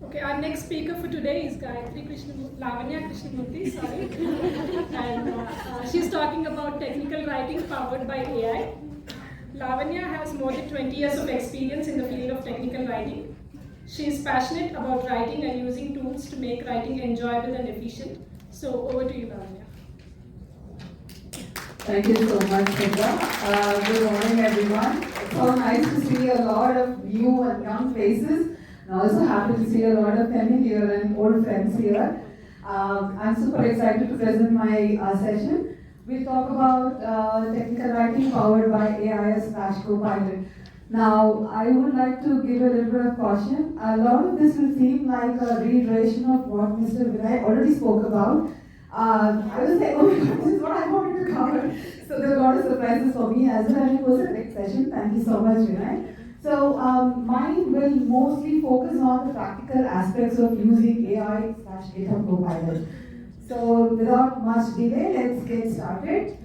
Okay, our next speaker for today is Lavanya Krishnamurthy, sorry. And she's talking about technical writing powered by AI. Lavanya has more than 20 years of experience in the field of technical writing. She is passionate about writing and using tools to make writing enjoyable and efficient. So over to you, Lavanya. Thank you so much, Sita. Good morning, everyone. It's so nice to see a lot of new and young faces. And also happy to see a lot of familiar and old friends here. I'm super excited to present my session. We'll talk about technical writing powered by AI/Copilot. Now, I would like to give a little bit of caution. A lot of this will seem like a reiteration of what Mr. Vinay already spoke about. I was like, oh my god, this is what I wanted to cover. So there are a lot of surprises for me as well, and it was a great session. Thank you so much, Vinay. So mine will mostly focus on the practical aspects of using AI/GitHub Copilot. So without much delay, let's get started.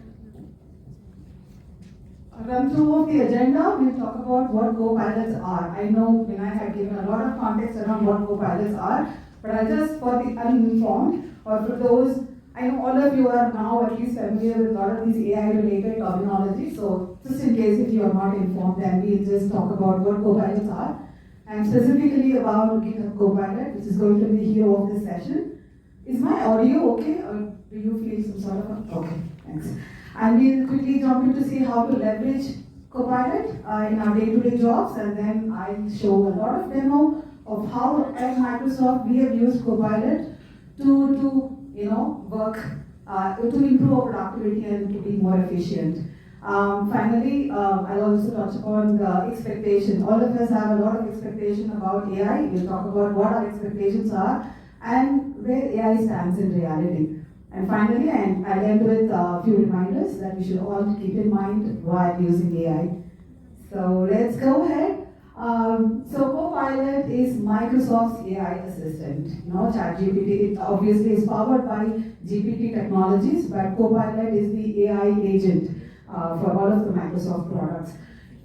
A run through of the agenda, we'll talk about what co-pilots are. I know Vinay had given a lot of context around what co-pilots are, but I just, for the uninformed, or for those, I know all of you are now at least familiar with a lot of these AI-related terminology, so just in case if you are not informed, then we'll just talk about what co-pilots are, and specifically about GitHub Copilot, which is going to be the hero of this session. Is my audio okay, or do you feel some sort of okay, thanks. And we'll quickly jump in to see how to leverage Copilot in our day-to-day jobs, and then I'll show a lot of demo of how at Microsoft we have used Copilot to work to improve our productivity and to be more efficient. Finally, I'll also touch upon the expectation. All of us have a lot of expectation about AI. We'll talk about what our expectations are and where AI stands in reality. And finally, I'll end with a few reminders that we should all keep in mind while using AI. So let's go ahead. So Copilot is Microsoft's AI assistant. ChatGPT, it obviously is powered by GPT technologies, but Copilot is the AI agent for all of the Microsoft products.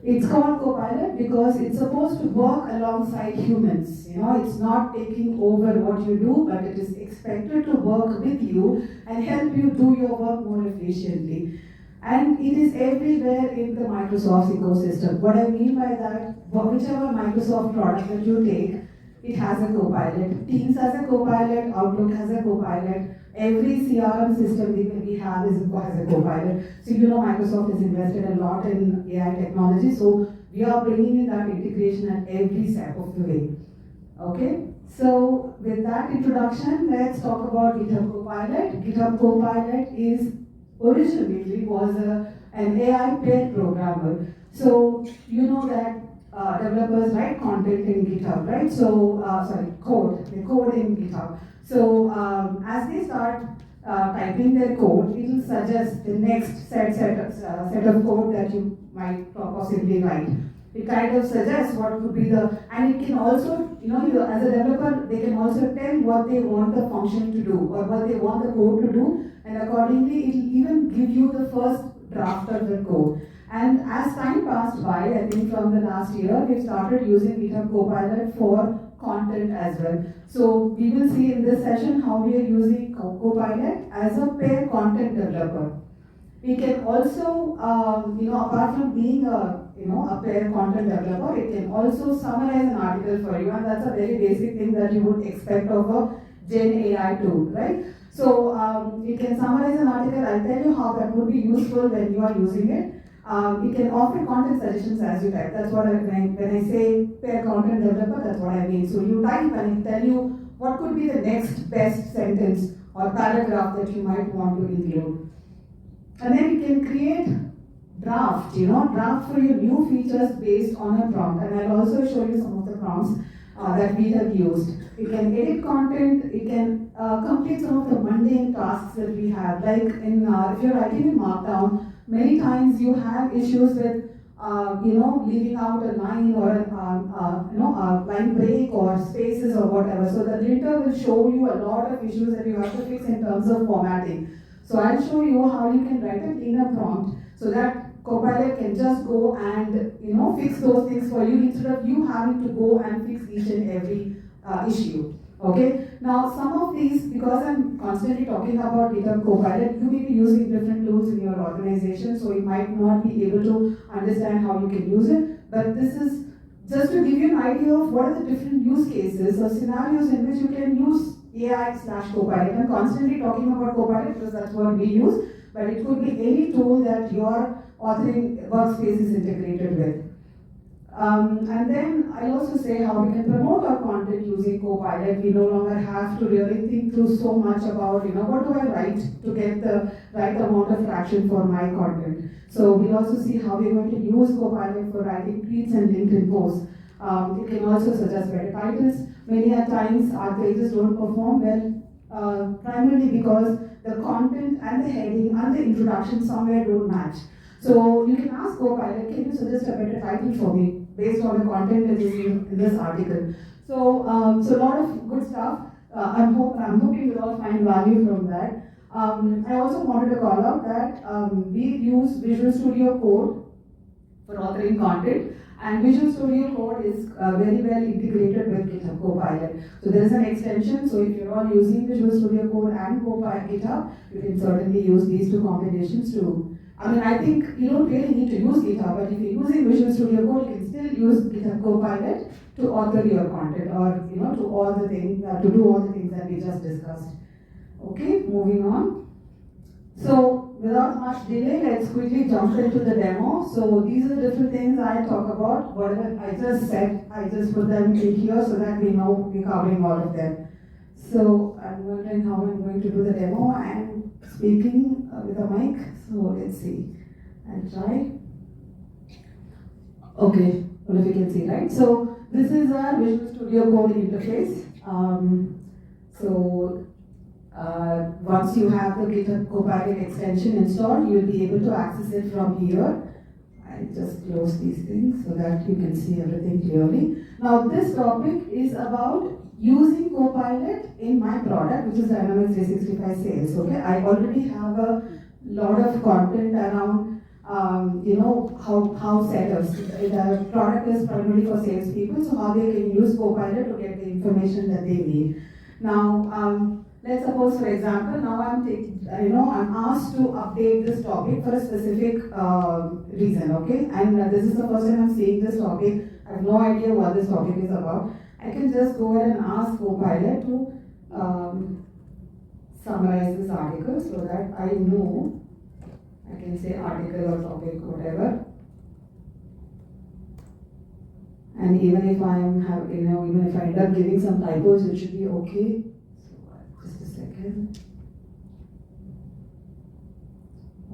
It's called Copilot because it's supposed to work alongside humans. It's not taking over what you do, but it is expected to work with you and help you do your work more efficiently. And it is everywhere in the Microsoft ecosystem. What I mean by that, whichever Microsoft product that you take, it has a Copilot. Teams has a Copilot, Outlook has a Copilot, every CRM system we have has a Copilot. So Microsoft has invested a lot in AI technology, so we are bringing in that integration at every step of the way. Okay, so with that introduction, let's talk about GitHub Copilot. GitHub Copilot is originally was an AI pair programmer. So you know that developers write content in GitHub, right? So they code in GitHub. So as they start typing their code, it will suggest the next set of code that you might possibly write. It kind of suggests what could be and it can also, as a developer, they can also tell what they want the function to do or what they want the code to do, and accordingly, it will even give you the first draft of the code. And as time passed by, I think from the last year, we've started using GitHub Copilot for content as well. So we will see in this session how we are using Copilot as a pair content developer. We can also, apart from being a pair content developer, it can also summarize an article for you, and that's a very basic thing that you would expect of a Gen AI tool, right? So it can summarize an article. I'll tell you how that would be useful when you are using it. It can offer content suggestions as you type. That's what when I say pair content developer, that's what I mean. So you type and it tell you what could be the next best sentence or paragraph that you might want to include. And then you can create draft for your new features based on a prompt. And I'll also show you some of the prompts that we have used. It can edit content, it can complete some of the mundane tasks that we have. Like if you're writing in Markdown, many times you have issues with leaving out a line or a line break or spaces or whatever. So the linter will show you a lot of issues that you have to fix in terms of formatting. So I'll show you how you can write a cleaner prompt so that Copilot can just go and fix those things for you instead of you having to go and fix each and every issue. Okay. Now, some of these, because I'm constantly talking about GitHub Copilot, you may be using different tools in your organization, so you might not be able to understand how you can use it. But this is just to give you an idea of what are the different use cases or scenarios in which you can use AI/Copilot. I'm constantly talking about Copilot because that's what we use, but it could be any tool that your authoring workspace is integrated with. And then I also say how we can promote our content using Copilot. We no longer have to really think through so much about, what do I write to get the right amount of traction for my content. So we'll also see how we're going to use Copilot for writing tweets and LinkedIn posts. It can also suggest better titles. Many a times our pages don't perform well, primarily because the content and the heading and the introduction somewhere don't match. So you can ask Copilot, can you suggest a better title for me based on the content that is in this article? So, so a lot of good stuff. I'm hoping you'll all find value from that. I also wanted to call out that we use Visual Studio Code for authoring content, and Visual Studio Code is very well integrated with GitHub Copilot. So there is an extension, so if you're all using Visual Studio Code and GitHub, you can certainly use these two combinations too. I think you don't really need to use GitHub, but if you're using Visual Studio Code, you can still use GitHub Copilot to author your content or to do all the things that we just discussed. Okay, moving on. So without much delay, let's quickly jump into the demo. So these are the different things I talk about. Whatever I just said, I just put them in here so that we know we're covering all of them. So I'm wondering how I'm going to do the demo. I'm speaking with a mic, so let's see. I'll try. Okay, well, if you can see, right? So this is our Visual Studio Code interface. Once you have the GitHub Copilot extension installed, you will be able to access it from here. I just close these things so that you can see everything clearly. Now, this topic is about using Copilot in my product, which is Dynamics 365 Sales. Okay, I already have a lot of content around, how sellers. The product is primarily for salespeople, so how they can use Copilot to get the information that they need. Now, let's suppose, for example, now I'm asked to update this topic for a specific reason, okay? And this is the first time I'm seeing this topic. I have no idea what this topic is about. I can just go ahead and ask Copilot to summarize this article so that I know. I can say article or topic, whatever. And even if even if I end up giving some typos, it should be okay. Just a second.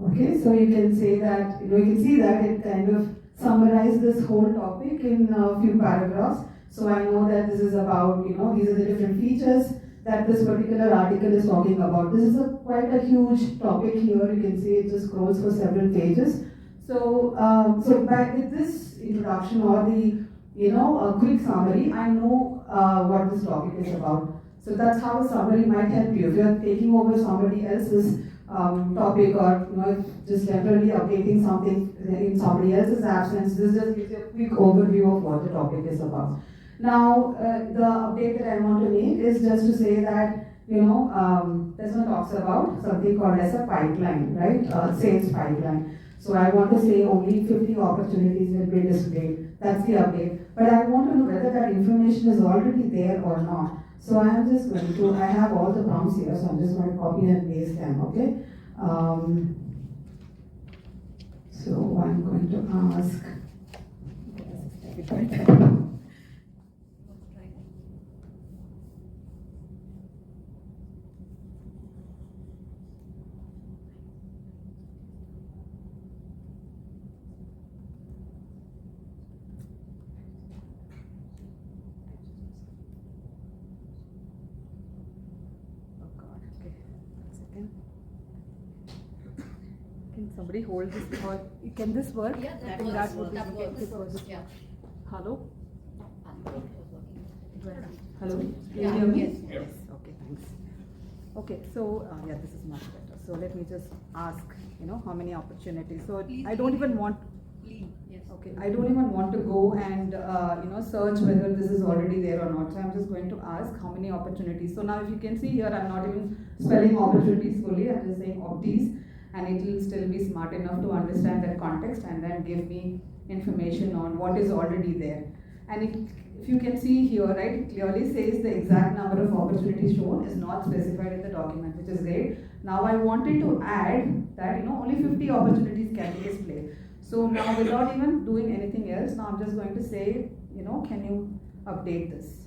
Okay, so you can say that, you can see that it kind of summarized this whole topic in a few paragraphs. So I know that this is about, these are the different features that this particular article is talking about. This is quite a huge topic here. You can see it just scrolls for several pages. So, with this introduction or the, a quick summary, I know what this topic is about. So that's how a summary might help you. If you're taking over somebody else's topic or just temporarily updating something in somebody else's absence, this just gives you a quick overview of what the topic is about. Now, the update that I want to make is just to say that, this one talks about something called as a pipeline, right? Sales pipeline. So I want to say only 50 opportunities will be displayed. That's the update. But I want to know whether that information is already there or not. So I am just going to, I have all the prompts here, so I'm just going to copy and paste them, okay? So I'm going to ask, can somebody hold this, or can this work? Yeah, I think that would be works. Yeah. Hello? Hello? Can Yeah, you hear me? yes. Okay, thanks. Okay, so yeah, this is much better. So let me just ask, how many opportunities. So I don't even want. Yes. Okay, I don't even want to go and search whether this is already there or not. So I'm just going to ask how many opportunities. So now if you can see here, I'm not even spelling opportunities fully. I'm just saying opties, and it will still be smart enough to understand that context and then give me information on what is already there. And if you can see here, right, it clearly says the exact number of opportunities shown is not specified in the document, which is great. Now I wanted to add that only 50 opportunities can be displayed. So now without even doing anything else, now I'm just going to say, can you update this?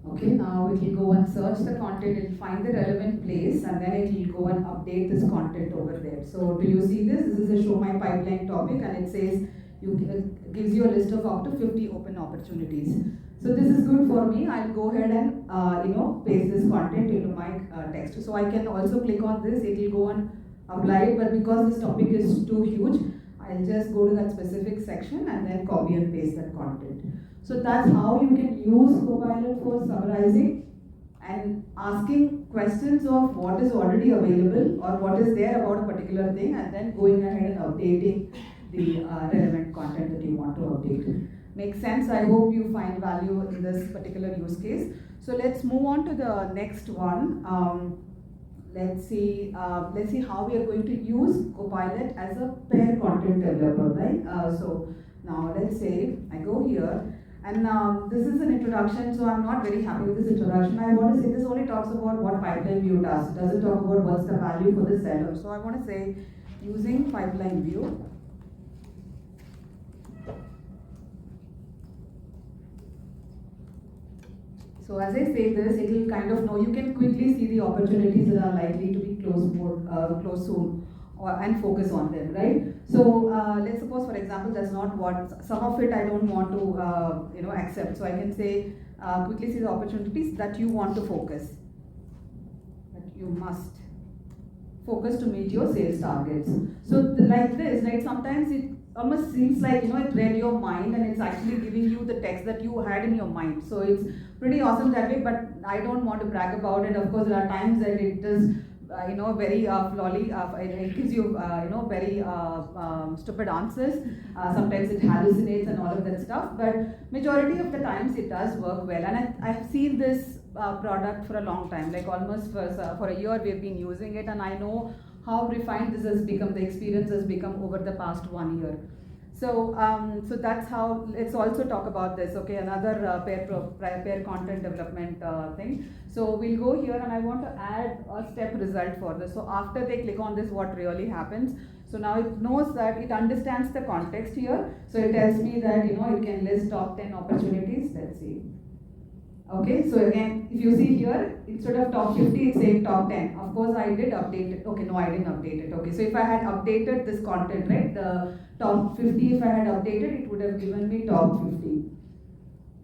Okay, now it will go and search the content, it will find the relevant place, and then it will go and update this content over there. So do you see this? This is a show my pipeline topic, and it says gives you a list of up to 50 open opportunities. So this is good for me. I'll go ahead and paste this content into my text. So I can also click on this. It will go and apply it. But because this topic is too huge, I'll just go to that specific section and then copy and paste that content. So that's how you can use Copilot for summarizing and asking questions of what is already available or what is there about a particular thing, and then going ahead and updating the relevant content that you want to update. Makes sense? I hope you find value in this particular use case. So let's move on to the next one. Let's see how we are going to use Copilot as a pair content developer, right? So now let's say I go here, and this is an introduction, so I'm not very happy with this introduction. I want to say this only talks about what pipeline view does. It doesn't talk about what's the value for the seller. So I want to say using pipeline view. So as I say this, it will kind of know, you can quickly see the opportunities that are likely to be closed soon, and focus on them, right? So let's suppose, for example, that's not what, some of it I don't want to accept. So I can say quickly see the opportunities that you want to focus, that you must focus to meet your sales targets. So like this, right? Sometimes it almost seems like it read your mind, and it's actually giving you the text that you had in your mind. So it's pretty awesome that way, but I don't want to brag about it. Of course, there are times that it does very flawly, it gives you very stupid answers. Sometimes it hallucinates and all of that stuff, but majority of the times it does work well. And I've seen this product for a long time, like almost for a year we've been using it, and I know how refined this has become, the experience has become over the past 1 year. So, so that's how, let's also talk about this, okay, another pair content development thing. So we'll go here, and I want to add a step result for this. So after they click on this, what really happens? So now it knows that it understands the context here. So it tells me that, it can list top 10 opportunities. Let's see. Okay, so again, if you see here, instead of top 50, it's saying top 10. Of course, I did update it. Okay, no, I didn't update it. Okay, so if I had updated this content, right, the top 50, if I had updated, it would have given me top 50.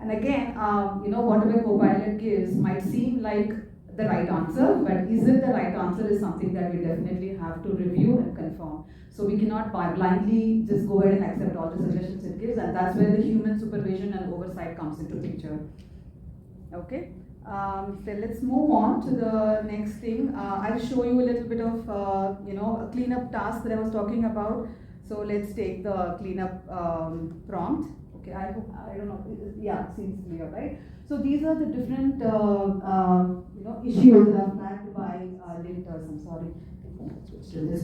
And again, whatever Copilot gives might seem like the right answer, but is it the right answer is something that we definitely have to review and confirm. So we cannot blindly just go ahead and accept all the suggestions it gives, and that's where the human supervision and oversight comes into picture. Okay, so let's move on to the next thing. I'll show you a little bit of, a cleanup task that I was talking about. So let's take the cleanup prompt. Okay, I don't know, yeah, seems clear, right? So these are the different, issues that are flagged by linters. I'm sorry. Switch to this.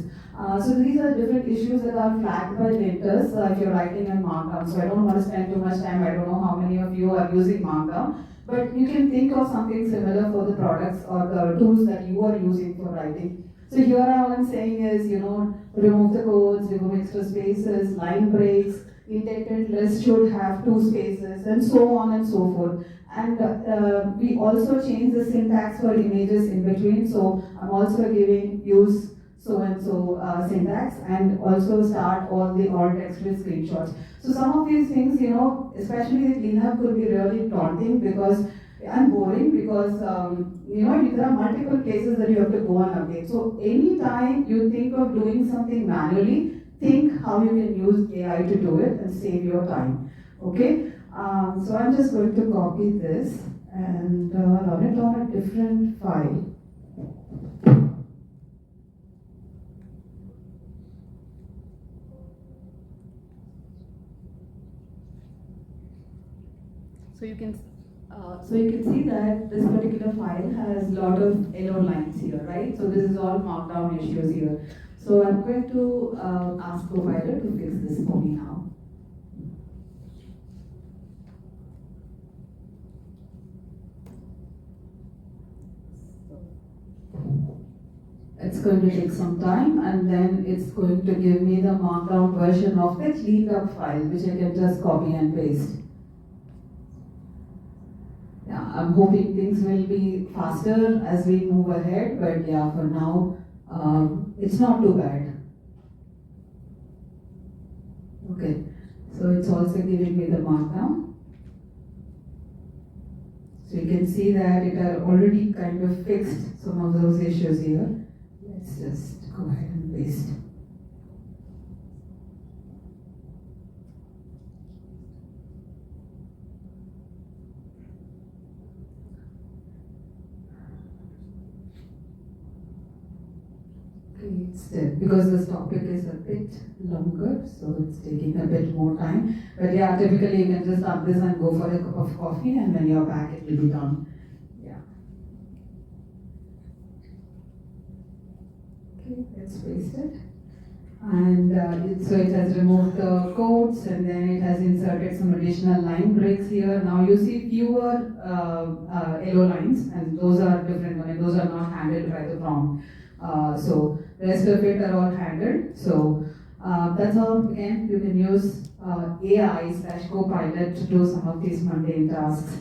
So these are different issues that are flagged by linters if you're writing in Markdown. So I don't want to spend too much time. I don't know how many of you are using Markdown. But you can think of something similar for the products or the tools that you are using for writing. So here all I'm saying is, remove the quotes, remove extra spaces, line breaks, indented list should have 2 spaces, and so on and so forth. And we also change the syntax for images in between. So I'm also giving use so and so syntax, and also start all the alt text with screenshots. So some of these things, especially the cleanup could be really daunting and boring because, there are multiple places that you have to go and update. So anytime you think of doing something manually, think how you can use AI to do it and save your time. Okay? So I'm just going to copy this and run it on a different file. So you can. So you can see that this particular file has a lot of yellow lines here, right? So this is all markdown issues here. So I'm going to ask Copilot to fix this for me now. It's going to take some time, and then it's going to give me the markdown version of the cleaned up file, which I can just copy and paste. Yeah, I'm hoping things will be faster as we move ahead, but yeah, for now, it's not too bad. Okay, so it's also giving me the markdown. So you can see that it had already kind of fixed some of those issues here. Let's just go ahead and paste. Okay, it's because this topic is a bit longer, so it's taking a bit more time. But yeah, typically you can just start this and go for a cup of coffee, and when you're back, it will be done. Yeah. Okay, let's paste it. And so it has removed the quotes, and then it has inserted some additional line breaks here. Now you see fewer yellow lines, and those are different, and those are not handled by the prompt. So the rest of it are all handled. So that's how, again, you can use AI/Copilot to do some of these mundane tasks.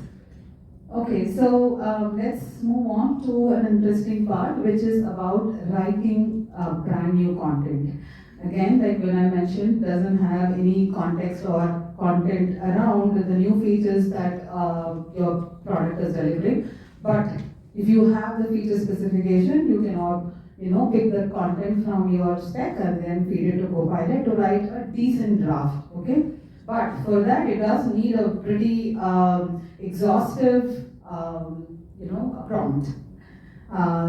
Okay, so let's move on to an interesting part, which is about writing brand new content. Again, like when I mentioned, doesn't have any context or content around the new features that your product is delivering. But if you have the feature specification, you can all, pick the content from your spec and then feed it to Copilot to write a decent draft. Okay, but for that it does need a pretty exhaustive, prompt.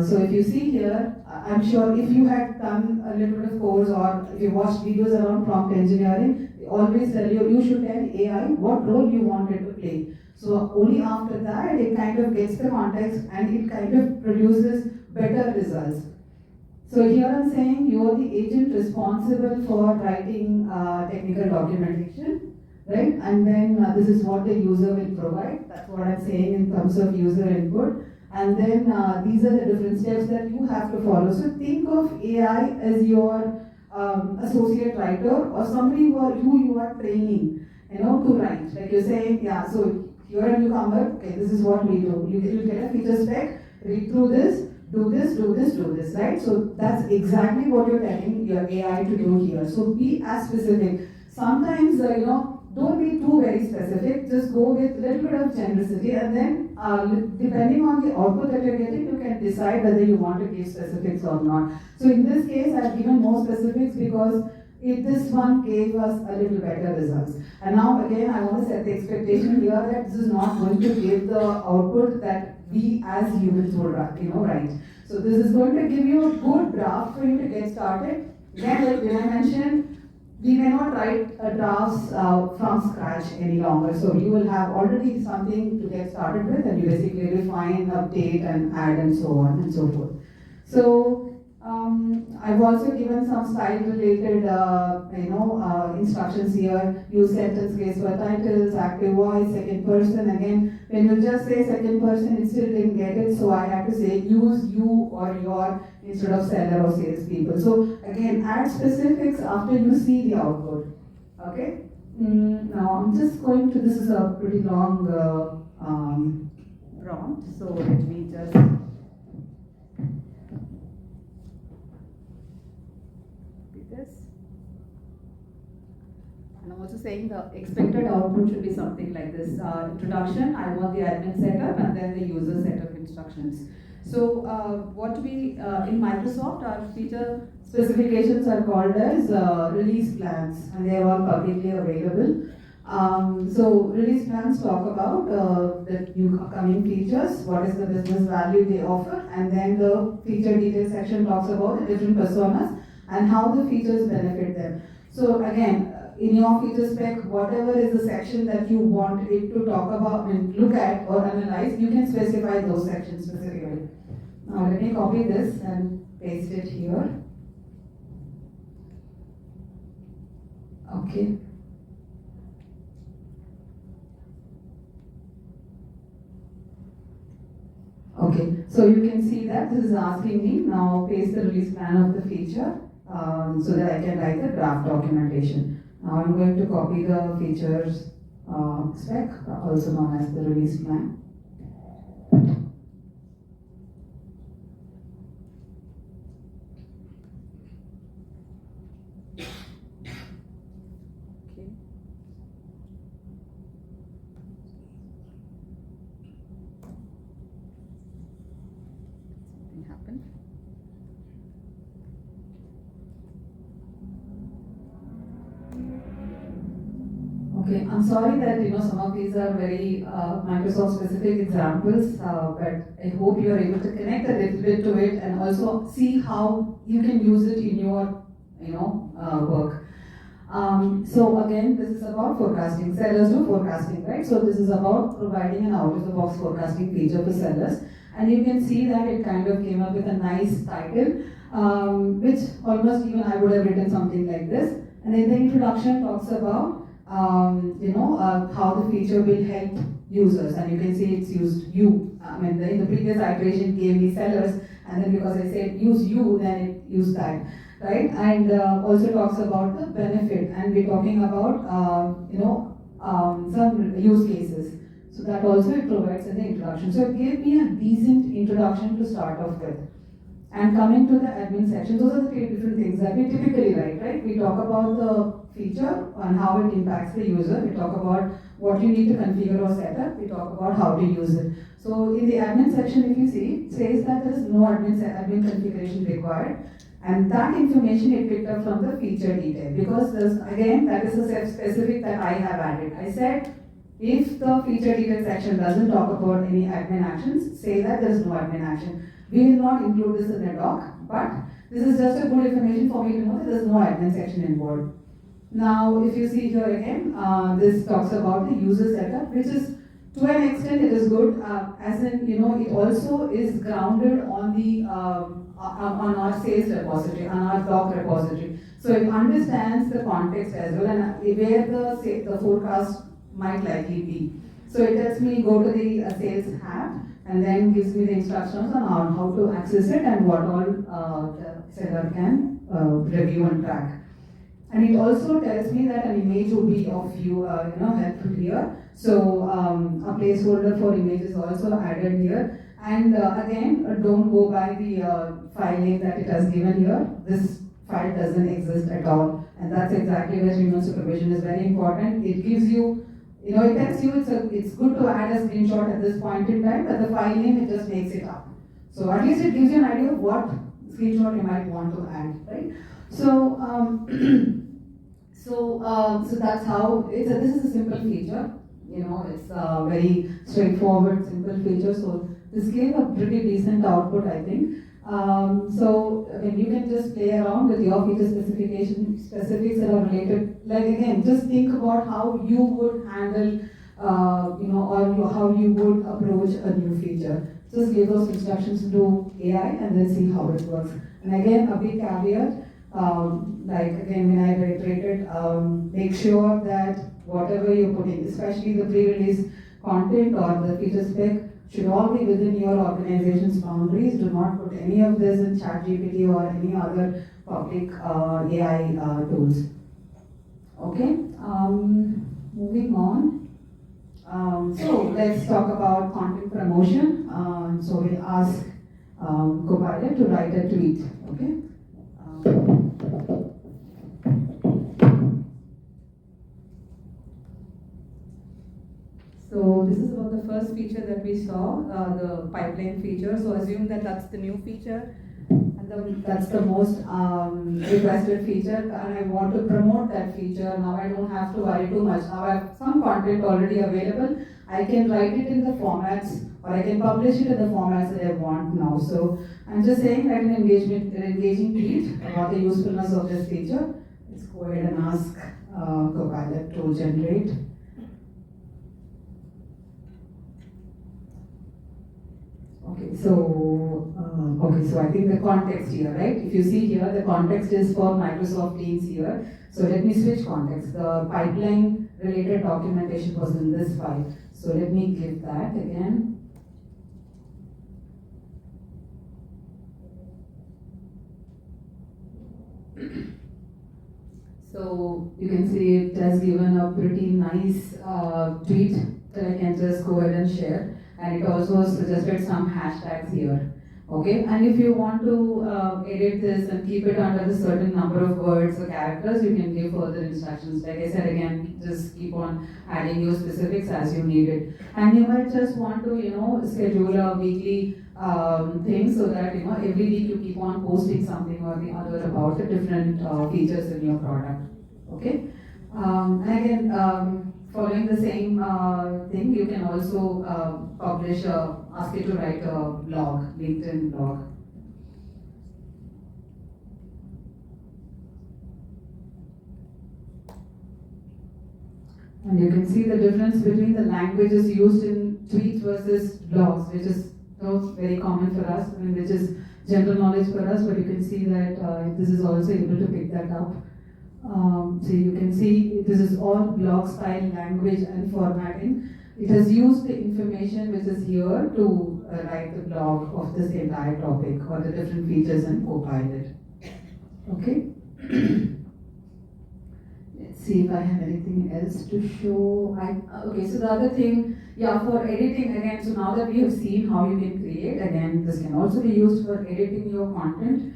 So if you see here, I'm sure if you had done a little bit of course or if you watched videos around prompt engineering, they always tell you should tell AI what role you want it to play. So only after that it kind of gets the context and it kind of produces better results. So here I'm saying you are the agent responsible for writing technical documentation, right? And then this is what the user will provide. That's what I'm saying in terms of user input. And then these are the different steps that you have to follow. So think of AI as your associate writer or somebody who you are training, to write. Like you're saying, yeah, so you're a newcomer, okay, this is what we do. You get a feature spec, read through this, do this, do this, do this, right? So that's exactly what you're telling your AI to do here. So be as specific. Sometimes, don't be too very specific. Just go with a little bit of generosity, and then depending on the output that you're getting, you can decide whether you want to give specifics or not. So in this case, I've given more specifics because this one gave us a little better results. And now again, I want to set the expectation here that this is not going to give the output that we as humans would write. So this is going to give you a good draft for you to get started. Again, like when I mentioned, we may not write drafts from scratch any longer. So you will have already something to get started with, and you basically refine, update, and add, and so on and so forth. So I've also given some style-related, instructions here. Use sentence case for titles, active voice, second person. Again, when you just say second person, it still didn't get it. So I had to say use you or your instead of seller or salespeople. So again, add specifics after you see the output. Okay. Now I'm just going to. This is a pretty long prompt. So let me just. This. And I'm also saying the expected output should be something like this. Introduction, I want the admin setup and then the user setup instructions. So what we, in Microsoft, our feature specifications are called as release plans, and they are all publicly available. So release plans talk about the new upcoming features, what is the business value they offer, and then the feature detail section talks about the different personas and how the features benefit them. So again, in your feature spec, whatever is the section that you want it to talk about and look at or analyze, you can specify those sections specifically. Now let me copy this and paste it here. Okay. Okay, so you can see that this is asking me now paste the release plan of the feature so that I can write the draft documentation. Now I'm going to copy the features spec, also known as the release plan. Okay. Something happened. Okay, I'm sorry that some of these are very Microsoft specific examples, but I hope you are able to connect a little bit to it and also see how you can use it in your work. So again, this is about forecasting. Sellers do forecasting, right? So this is about providing an out-of-the-box forecasting feature for sellers. And you can see that it kind of came up with a nice title, which almost even I would have written something like this. And then the introduction talks about how the feature will help users. And you can see it's used you. I mean, in the previous iteration it gave me sellers, and then because I said use you, then it used that. Right, and also talks about the benefit, and we're talking about some use cases. So that also it provides in the introduction. So it gave me a decent introduction to start off with. And coming to the admin section, those are the three different things that we typically write. Right, we talk about the feature and how it impacts the user. We talk about what you need to configure or set up. We talk about how to use it. So in the admin section, if you see, it says that there is no admin configuration required. And that information it picked up from the feature detail, because again, that is a set specific that I have added. I said, if the feature detail section doesn't talk about any admin actions, say that there is no admin action. We will not include this in the doc, but this is just a good information for me to know that there is no admin section involved. Now, if you see here again, this talks about the user setup, which is to an extent it is good, as in it also is grounded on the on our sales repository, on our doc repository. So it understands the context as well and where the forecast might likely be. So it lets me go to the sales tab and then gives me the instructions on how to access it and what all the seller can review and track. And it also tells me that an image would be of helpful here. So a placeholder for image is also added here. And again, don't go by the file name that it has given here. This file doesn't exist at all. And that's exactly where human supervision is very important. It gives you, it tells you it's good to add a screenshot at this point in time, but the file name, it just makes it up. So at least it gives you an idea of what screenshot you might want to add, right? So, so that's how, this is a simple feature. It's a very straightforward, simple feature. So this gave a pretty decent output, I think. So you can just play around with your feature specifics that are related. Like again, just think about how you would handle, or how you would approach a new feature. Just give those instructions to AI and then see how it works. And again, a big caveat, like again when I reiterated, make sure that whatever you're putting, especially the pre-release content or the feature spec, should all be within your organization's boundaries. Do not put any of this in ChatGPT or any other public AI tools. Okay, moving on. So let's talk about content promotion. So we'll ask Copilot to write a tweet. Okay. So this is about the first feature that we saw, the pipeline feature. So assume that that's the new feature, and that's the most requested feature, and I want to promote that feature. Now I don't have to worry too much. Now I have some content already available. I can write it in the formats, or I can publish it in the formats that I want now. So I'm just saying that an engaging tweet about the usefulness of this feature. Let's go ahead and ask Copilot to generate. So I think the context here, right? If you see here, the context is for Microsoft Teams here. So let me switch context. The pipeline related documentation was in this file. So let me give that again. So you can see it has given a pretty nice tweet that I can just go ahead and share. And it also suggested some hashtags here. Okay, and if you want to edit this and keep it under a certain number of words or characters, you can give further instructions. Like I said again, just keep on adding your specifics as you need it. And you might just want to, schedule a weekly thing so that, every week you keep on posting something or the other about the different features in your product. Okay, and again, following the same thing, you can also publish, ask it to write a blog, LinkedIn blog. And you can see the difference between the languages used in tweets versus blogs, which is very common for us, which is general knowledge for us, but you can see that this is also able to pick that up. So you can see this is all blog style language and formatting. It has used the information which is here to write the blog of this entire topic or the different features in Copilot. Okay. Let's see if I have anything else to show. Okay, so the other thing, for editing again, so now that we have seen how you can create, again, this can also be used for editing your content.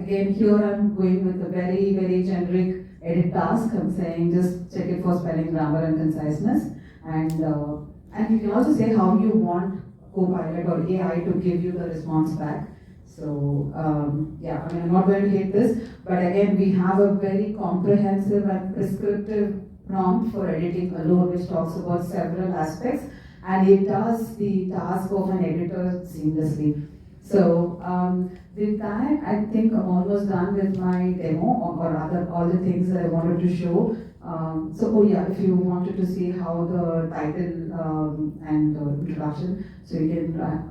Again, here I'm going with a very, very generic edit task. I'm saying just check it for spelling, grammar, and conciseness. And you can also say how you want Copilot or AI to give you the response back. So, I'm not going to hit this, but again, we have a very comprehensive and prescriptive prompt for editing alone, which talks about several aspects, and it does the task of an editor seamlessly. So, with that, I think I'm almost done with my demo, or rather, all the things that I wanted to show. If you wanted to see how the title and introduction, so you can write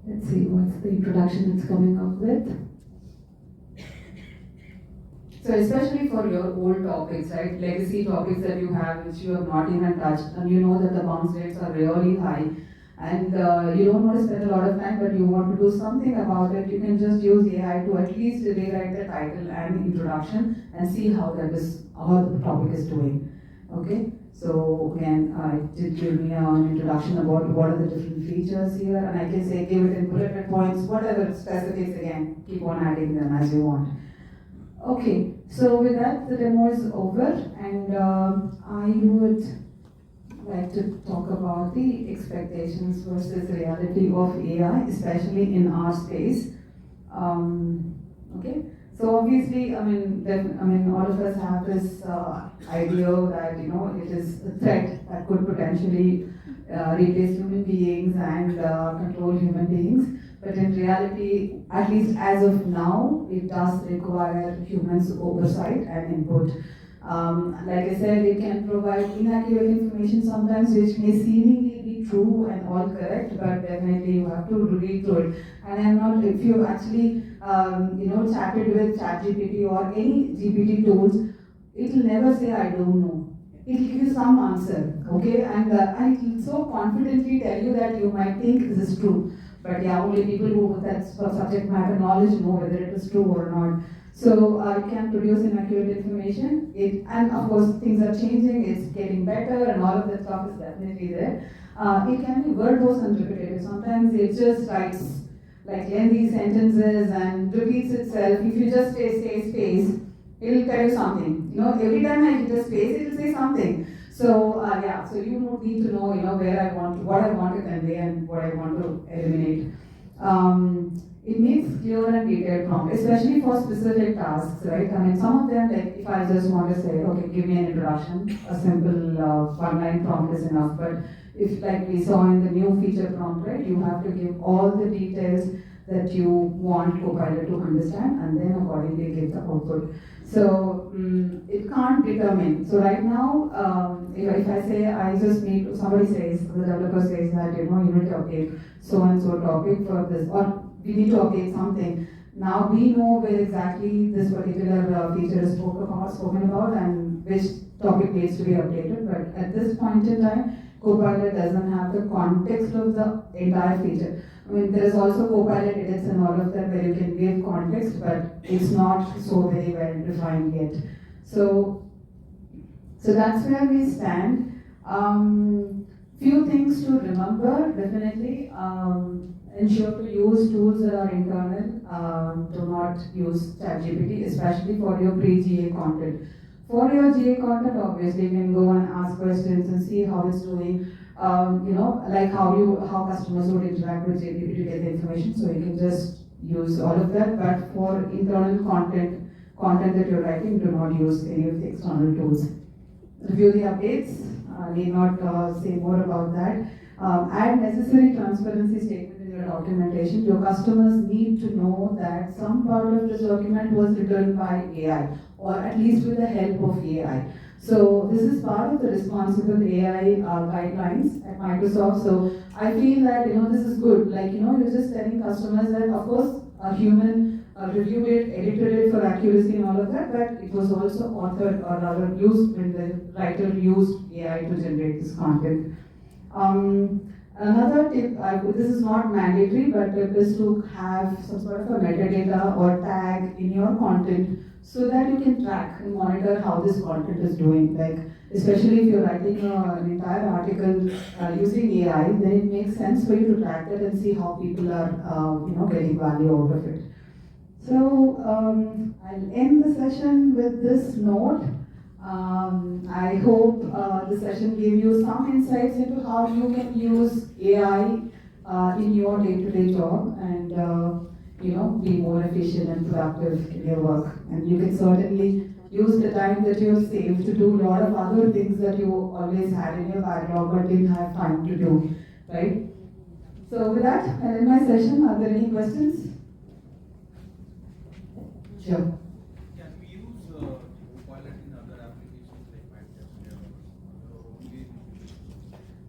let's see what's the introduction it's coming up with. So especially for your old topics, right, legacy topics that you have which you have not even touched, and you know that the bounce rates are really high, and you don't want to spend a lot of time, but you want to do something about it, you can just use AI to at least rewrite the title and the introduction and see how the topic is doing. Okay, so again, it did give me an introduction about what are the different features here, and I can say give it in bullet points, whatever specifics, again, keep on adding them as you want. Okay, so with that, the demo is over, and I would like to talk about the expectations versus reality of AI, especially in our space. Okay, so obviously, all of us have this idea that it is a threat that could potentially replace human beings and control human beings. But in reality, at least as of now, it does require humans' oversight and input. Like I said, it can provide inaccurate information sometimes, which may seemingly be true and all correct, but definitely you have to read through it. And if you actually, chatted with ChatGPT or any GPT tools, it will never say, I don't know. It will give you some answer, okay? And it will so confidently tell you that you might think this is true. But only people who that's for subject matter knowledge know whether it is true or not. So it can produce inaccurate information. And of course things are changing. It's getting better, and all of that stuff is definitely there. It can be verbose and repetitive. Sometimes it just writes like lengthy sentences and repeats itself. If you just say space, it will tell you something. Every time I hit a space, it will say something. So so you need to know, what I want to convey and what I want to eliminate. it needs clear and detailed prompt, especially for specific tasks, right? I mean, some of them, like if I just want to say, okay, give me an introduction, a simple one-line prompt is enough. But if, like we saw in the new feature prompt, right, you have to give all the details that you want Copilot to understand, and then accordingly give the output. So it can't determine. So right now, if I say I just need to, somebody says, the developer says that you need to update so and so topic for this, or we need to update something. Now we know where exactly this particular feature is spoken about and which topic needs to be updated. But at this point in time, Copilot doesn't have the context of the entire feature. I mean, there is also Copilot edits and all of that where you can give context, but it's not so very well defined yet. So that's where we stand. Few things to remember, definitely. Ensure to use tools that are internal. Do not use ChatGPT, especially for your pre-GA content. For your GA content, obviously, you can go and ask questions and see how it's doing. Like how customers would interact with JPP to get the information. So you can just use all of that. But for internal content that you're writing, do not use any of the external tools. Review the updates. Need not say more about that. Add necessary transparency statement in your documentation. Your customers need to know that some part of this document was written by AI, or at least with the help of AI. So this is part of the responsible AI guidelines at Microsoft. So I feel that this is good. Like you're just telling customers that of course a human reviewed it, edited it for accuracy and all of that, but it was also authored or rather used when the writer used AI to generate this content. Another tip, this is not mandatory, but tip is to have some sort of a metadata or tag in your content so that you can track and monitor how this content is doing. Like, especially if you're writing an entire article using AI, then it makes sense for you to track that and see how people are, getting value out of it. So I'll end the session with this note. I hope the session gave you some insights into how you can use AI in your day-to-day job and be more efficient and productive in your work. And you can certainly use the time that you have saved to do a lot of other things that you always had in your backlog but didn't have time to do, right? So with that, I'll end my session. Are there any questions? Sure. Can we use Copilot in other applications like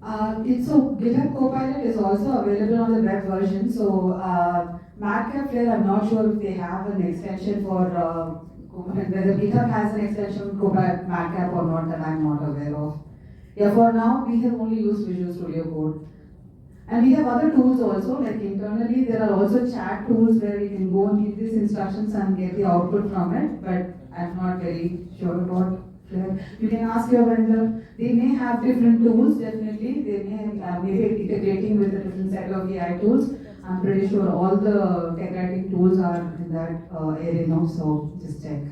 MATLAB? So GitHub Copilot is also available on the web version. So MATLAB, I'm not sure if they have an extension for whether GitHub has an extension for MATLAB or not that I'm not aware of. Yeah, for now we have only used Visual Studio Code. And we have other tools also, like internally there are also chat tools where you can go and give these instructions and get the output from it, but I'm not very sure about it. You can ask your vendor. They may have different tools, definitely. They may maybe integrating with a different set of AI tools. I'm pretty sure all the tech writing tools are in that area now, so just check.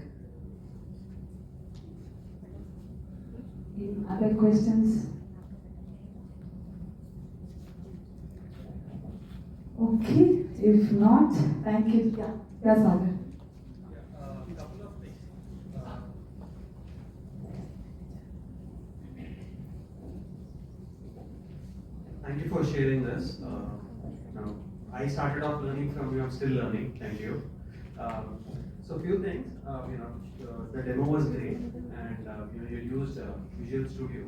Any other questions? Okay, if not, thank you. Yeah, Sagar. A couple of things. Thank you for sharing this. I started off learning from you. I'm still learning. Thank you. So a few things. The demo was great, and you used Visual Studio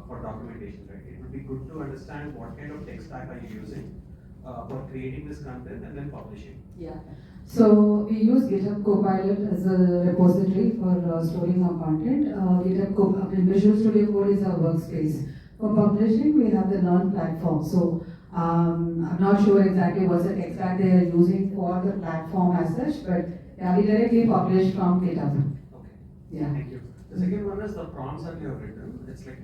for documentation, right? It would be good to understand what kind of tech stack are you using for creating this content and then publishing. Yeah. So we use GitHub Copilot as a repository for storing our content. Visual Studio Code is our workspace. For publishing, we have the Learn platform. So I'm not sure exactly what's the tech stack they are using for the platform as such, but yeah, we directly publish from GitHub. Okay. Yeah. Thank you. The second one is the prompts that you have written. It's like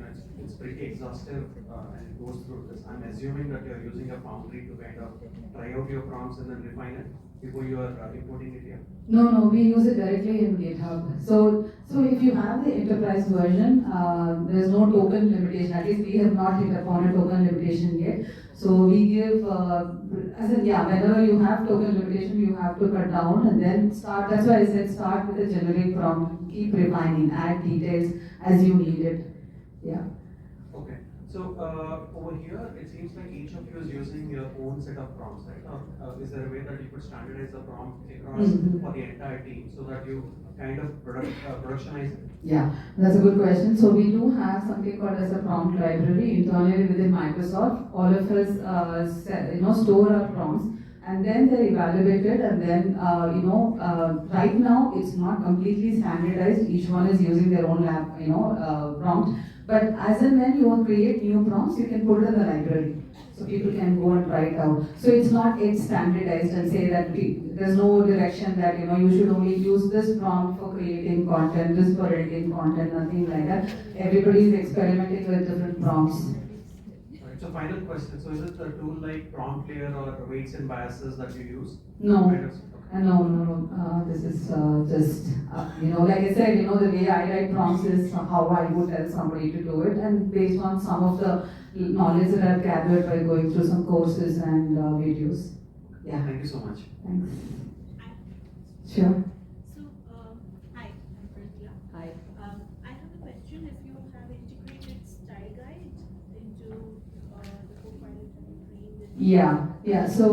it's pretty exhaustive and it goes through this. I'm assuming that you're using a Foundry to kind of try out your prompts and then refine it. before you are importing it here? No, we use it directly in GitHub. So if you have the enterprise version, there's no token limitation. At least we have not hit upon a token limitation yet. So we give, whenever you have token limitation, you have to cut down and then start. That's why I said start with a generic prompt, keep refining, add details as you need it. Yeah. Okay. So over here, it seems like each of you is using your own set of prompts, right? Or is there a way that you could standardize the prompt across for the entire team so that you kind of productionize it? Yeah, that's a good question. So we do have something called as a prompt library internally within Microsoft. All of us, store our prompts, and then they're evaluated, and then right now it's not completely standardized. Each one is using their own prompt. But as and when you create new prompts, you can put it in the library. So people can go and try it out. So it's not yet standardized and say that there's no direction that you should only use this prompt for creating content, this for editing content, nothing like that. Everybody is experimenting with different prompts. Right. So final question. So is it a tool like prompt layer or weights and biases that you use? No. Kind of, No. This is just, like I said, the way I write prompts is how I would tell somebody to do it, and based on some of the knowledge that I've gathered by going through some courses and videos. Yeah. Thank you so much. Thanks. Sure. So, hi, I'm Pratya. Hi. I have a question. If you have integrated style guide into the Copilot and you trained it. Yeah. So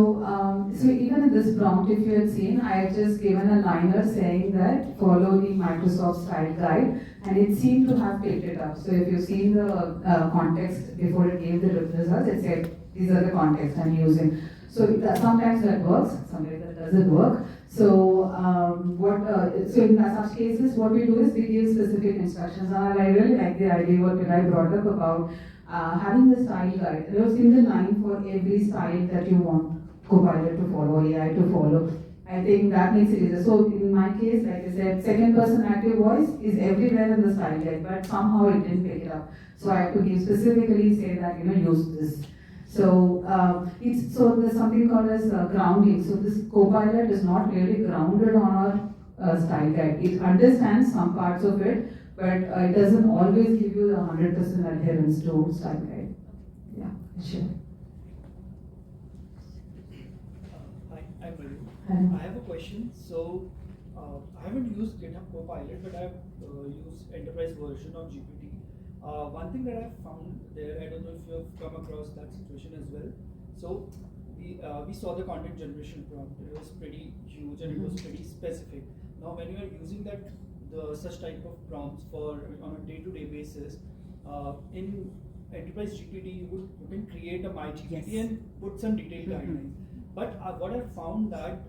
even in this prompt, if you had seen, I had just given a liner saying that follow the Microsoft style guide, and it seemed to have picked it up. So if you've seen the context before it gave the results, it said these are the contexts I'm using. So sometimes that works, sometimes that doesn't work. So so in such cases, what we do is we give specific instructions. And I really like the idea what I brought up about having the style guide. There was single line for every style that you want Copilot to follow, AI to follow. I think that makes it easier. So in my case, like I said, second person active voice is everywhere in the style guide, but somehow it didn't pick it up. So I have to give specifically say that use this. So there's something called as grounding. So this Copilot is not really grounded on our style guide. It understands some parts of it, but it doesn't always give you the 100% adherence to style guide. Yeah, sure. Hi, I'm Ravi. Hi. I have a question. So, I haven't used GitHub Copilot, but I've used enterprise version of GPT. One thing that I've found there, I don't know if you've come across that situation as well. So, we saw the content generation prompt. It was pretty huge and it was pretty specific. Now, when you are using such type of prompts on a day-to-day basis, in enterprise GPT, you can create a my GPT and put some detailed guidelines. But what I found that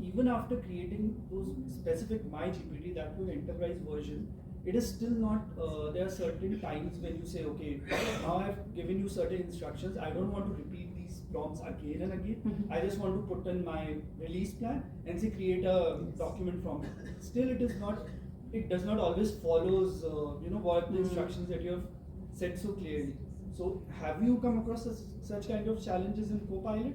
even after creating those specific my GPT, that was enterprise version, it is still not. There are certain times when you say, okay, now I've given you certain instructions. I don't want to repeat these prompts again and again. I just want to put in my release plan and say create a document from it. Still, it is not. It does not always follows. What the instructions that you have set so clearly. So, have you come across such kind of challenges in Copilot?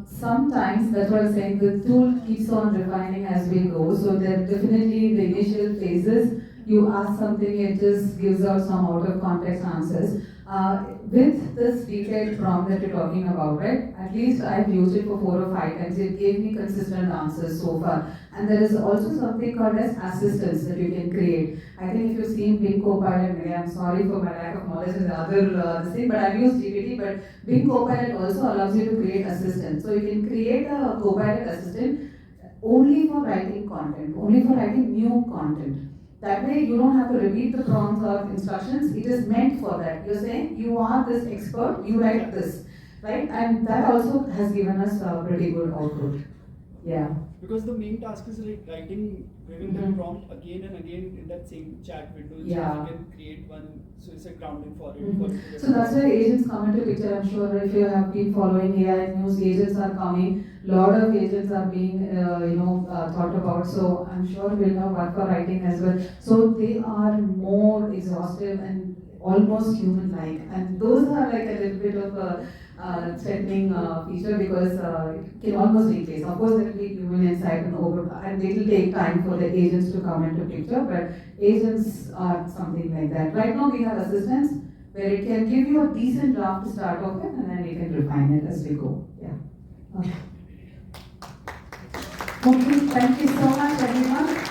Sometimes, that's what I'm saying, the tool keeps on refining as we go. So there definitely in the initial phases, you ask something, it just gives out some out of context answers. With this detailed prompt that you're talking about, right? At least I've used it for 4 or 5 times. It gave me consistent answers so far. And there is also something called as assistance that you can create. I think if you've seen Bing Copilot, maybe I'm sorry for my lack of knowledge in the other thing, but I've used GPT, but Bing Copilot also allows you to create assistance. So you can create a Copilot assistant only for writing content, only for writing new content. That way you don't have to repeat the prompts or instructions. It is meant for that. You're saying you are this expert, you write this, right? And that also has given us a pretty good output. Yeah. Because the main task is like giving the prompt again and again in that same chat window. Yeah. You can create one, so it's a grounding for it. So that's why agents come into picture. I'm sure if you have been following AI news, agents are coming. Lot of agents are being, thought about. So I'm sure we'll have one for writing as well. So they are more exhaustive and almost human-like, and those are like a little bit of threatening feature because it can almost replace. Of course, there will be human insight and it will take time for the agents to come into picture, but agents are something like that. Right now, we have assistants where it can give you a decent draft to start off with, and then we can refine it as we go. Yeah. Okay, thank you so much, everyone.